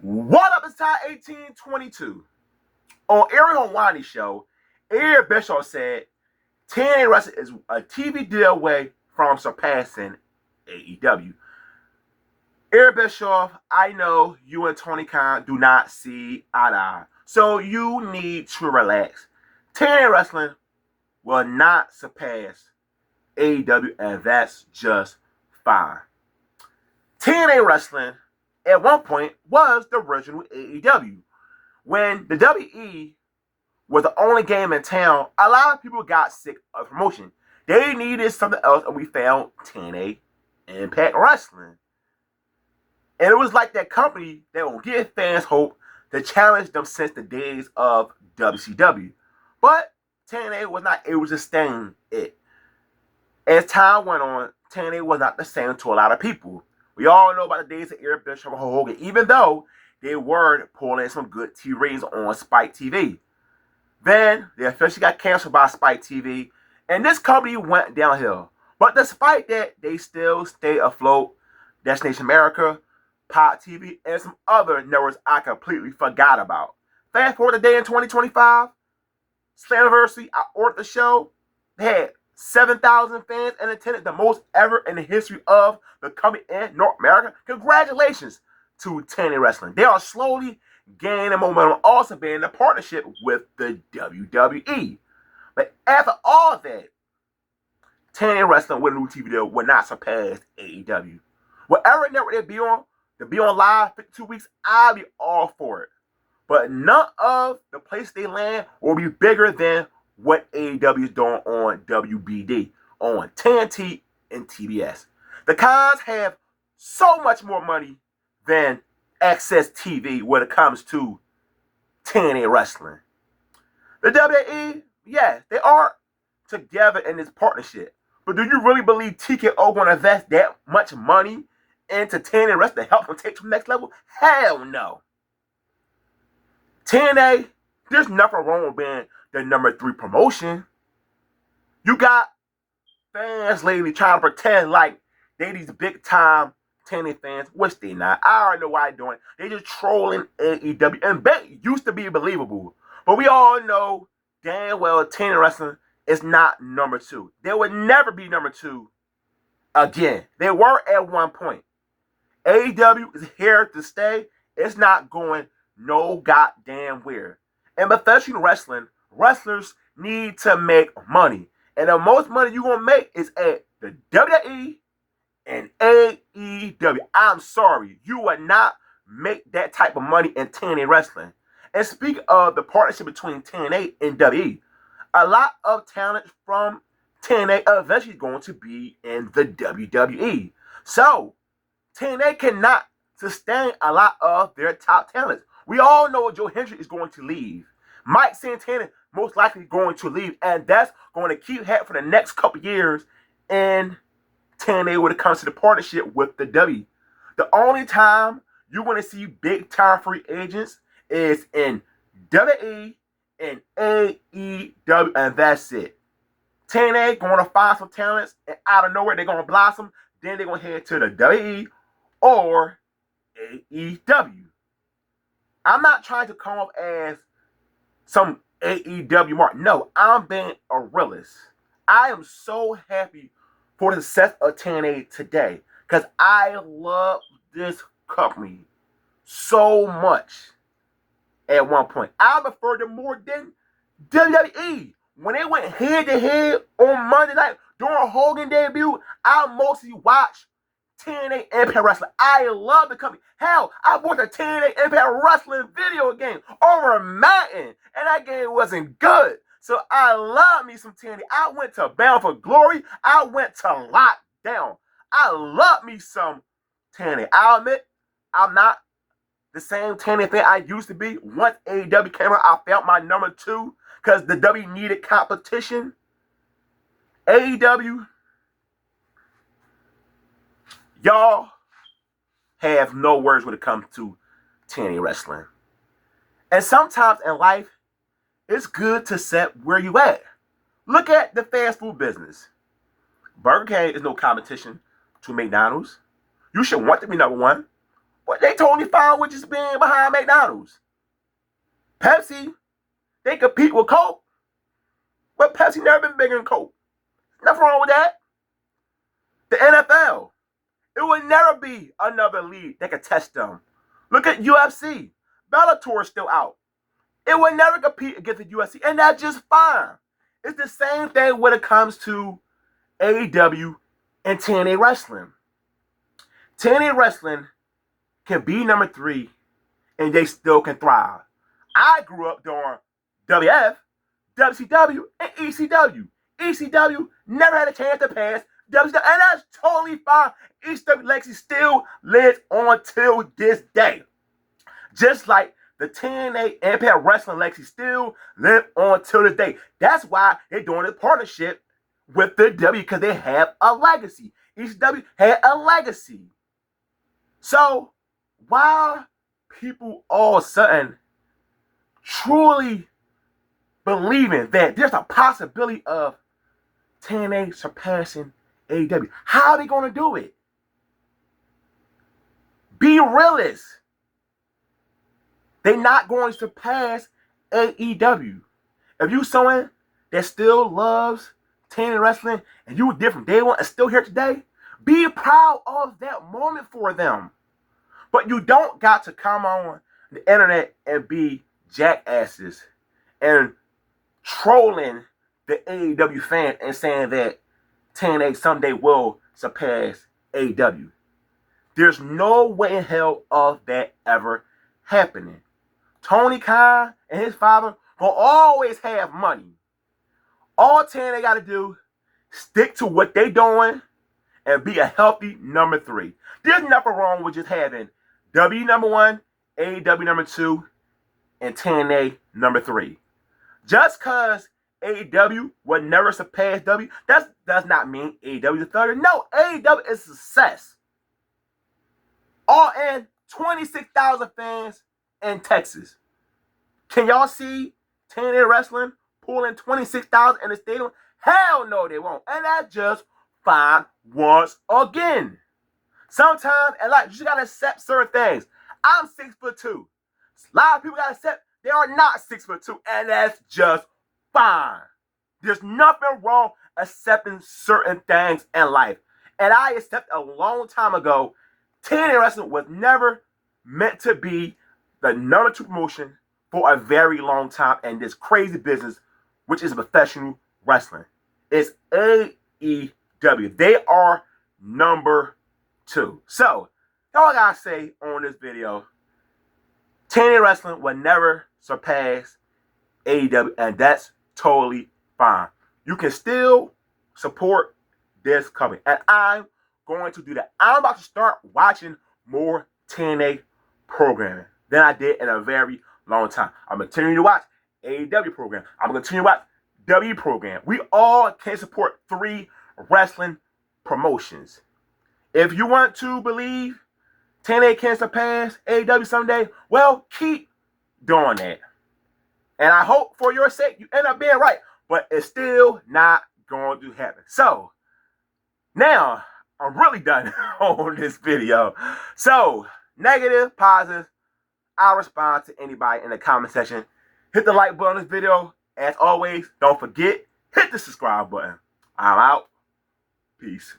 What up? It's time 1822. On Ariel Hawani's show, Eric Bischoff said TNA Wrestling is a TV deal away from surpassing AEW. Eric Bischoff, I know you and Tony Khan do not see eye to eye, so you need to relax. TNA Wrestling will not surpass AEW, and that's just fine. TNA Wrestling at one point was the original AEW. When the WE was the only game in town, a lot of people got sick of promotion. They needed something else, and we found TNA Impact Wrestling. And it was like that company that will give fans hope to challenge them since the days of WCW. But TNA was not able to sustain it. As time went on, TNA was not the same to a lot of people. We all know about the days of Eric Bischoff and Hulk Hogan, even though they were pulling some good TV ratings on Spike TV. Then they officially got canceled by Spike TV, and this company went downhill. But despite that, they still stay afloat. Destination America, Pop TV, and some other networks I completely forgot about. Fast forward to day in 2025, Slammiversary, I ordered the show. They had 7,000 fans and attended, the most ever in the history of the company in North America. Congratulations to TNA Wrestling. They are slowly gaining momentum, also being in a partnership with the WWE. But after all of that, TNA Wrestling with a new TV deal will not surpass AEW. Whatever network they be on, to be on live 52 weeks, I'll be all for it. But none of the places they land will be bigger than what AEW is doing on WBD, on TNT and TBS. The Cons have so much more money than Access TV when it comes to TNA Wrestling. The WWE, yeah, they are together in this partnership. But do you really believe TKO going to invest that much money into TNA Wrestling to help them take to the next level? Hell no. TNA, there's nothing wrong with being the number 3 promotion. You got fans lately trying to pretend like they these big time TNA fans, which they not. I already know why they're doing it. They just trolling AEW. And bet used to be believable. But we all know damn well TNA Wrestling is not number 2. They would never be number 2 again. They were at one point. AEW is here to stay. It's not going no goddamn where. And professional wrestling, wrestlers need to make money. And the most money you're going to make is at the WWE and AEW. I'm sorry, you would not make that type of money in TNA Wrestling. And speaking of the partnership between TNA and WWE, a lot of talent from TNA eventually is going to be in the WWE. So, TNA cannot sustain a lot of their top talents. We all know Joe Hendry is going to leave. Mike Santana most likely going to leave, and that's going to keep happening for the next couple years in TNA when it comes to the partnership with the W. The only time you're going to see big time free agents is in WWE and AEW, and that's it. TNA going to find some talents, and out of nowhere they're going to blossom. Then they're going to head to the WWE or AEW. I'm not trying to come up as some AEW mark. No, I'm being a realist. I am so happy for the success of TNA today because I love this company so much at one point. I prefer them more than WWE. When they went head to head on Monday night during Hogan debut, I mostly watched TNA Impact Wrestling. I love the company. Hell, I bought the TNA Impact Wrestling video game over Madden, and that game wasn't good. So I love me some TNA. I went to Bound for Glory. I went to Lockdown. I love me some TNA. I'll admit, I'm not the same TNA fan I used to be. Once AEW came out, I felt my number 2 because the W needed competition. AEW, y'all have no words when it comes to TNA Wrestling. And sometimes in life, it's good to set where you at. Look at the fast food business. Burger King is no competition to McDonald's. You should want to be number 1. But they totally fine with just being behind McDonald's. Pepsi, they compete with Coke. But Pepsi never been bigger than Coke. Nothing wrong with that. The NFL, it will never be another league that can test them. Look at UFC. Bellator is still out. It will never compete against the UFC, and that's just fine. It's the same thing when it comes to AEW and TNA wrestling. TNA wrestling can be number 3, and they still can thrive. I grew up during WF, WCW, and ECW. ECW never had a chance to pass WCW, and that's totally fine. ECW legacy still lives on till this day. Just like the TNA Impact Wrestling legacy still live on till this day. That's why they're doing a partnership with the W, because they have a legacy. ECW had a legacy. So, while people all of a sudden truly believing that there's a possibility of TNA surpassing AEW, how are they going to do it? Be realist. They're not going to surpass AEW. If you someone that still loves TNA wrestling and you were different day one and still here today, be proud of that moment for them. But you don't got to come on the internet and be jackasses and trolling the AEW fan and saying that TNA someday will surpass AEW. There's no way in hell of that ever happening. Tony Khan and his father will always have money. All TNA got to do, stick to what they doing and be a healthy number 3. There's nothing wrong with just having W number 1, AEW number 2, and TNA number 3. Just because AEW will never surpass W, that does not mean AEW is third. No, AEW is a success. All in 26,000 fans in Texas. Can y'all see TNA wrestling pulling 26,000 in the stadium? Hell no, they won't. And that's just fine once again. Sometimes, and like, you just gotta accept certain things. I'm 6'2". A lot of people gotta accept they are not 6'2", and that's just fine. There's nothing wrong accepting certain things in life. And I accepted a long time ago, TNA wrestling was never meant to be the number 2 promotion for a very long time in this crazy business, which is professional wrestling. It's AEW. They are number 2. So, all I gotta say on this video, TNA wrestling will never surpass AEW, and that's totally fine. You can still support this company, and I'm going to do that. I'm about to start watching more TNA programming than I did in a very long time. I'm going to continue to watch AEW program. I'm going to continue to watch W program. We all can support 3 wrestling promotions. If you want to believe TNA can surpass AEW someday, well, keep doing that. And I hope for your sake you end up being right, but it's still not going to happen. So, now, I'm really done on this video. So, negative, positive, I'll respond to anybody in the comment section. Hit the like button on this video. As always, don't forget, hit the subscribe button. I'm out. Peace.